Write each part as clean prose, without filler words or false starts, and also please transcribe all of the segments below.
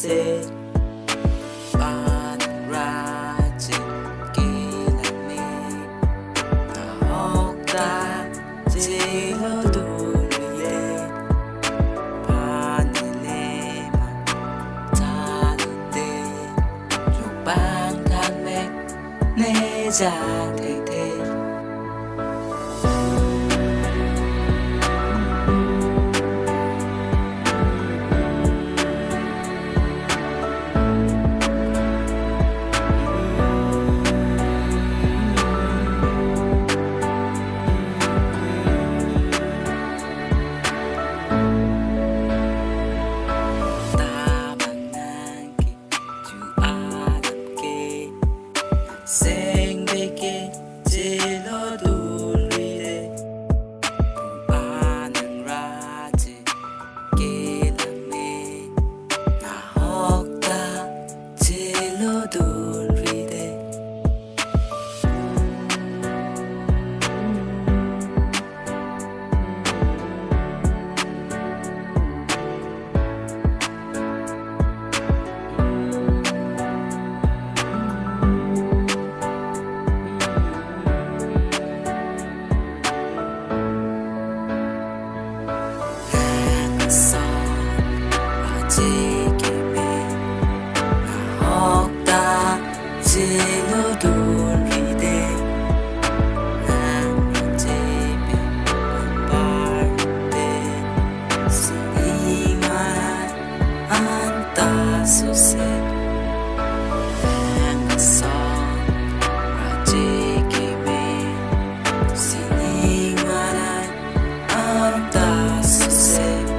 se ban ra trên kia là mi ta học ta chỉ lo đủ lệ ban lệ mà ta lệ chụp ban thang mẹ nê ra thế thế 생백에 찔러 돌리래 부아는 라지 길람에 나 혹다 찔러 돌리래 찔러 돌리대 난 집에 반발대 스님아 안다 소세 행서 아직임에 스님아 안다 소세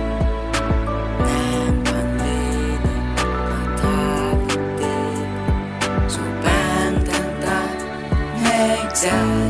down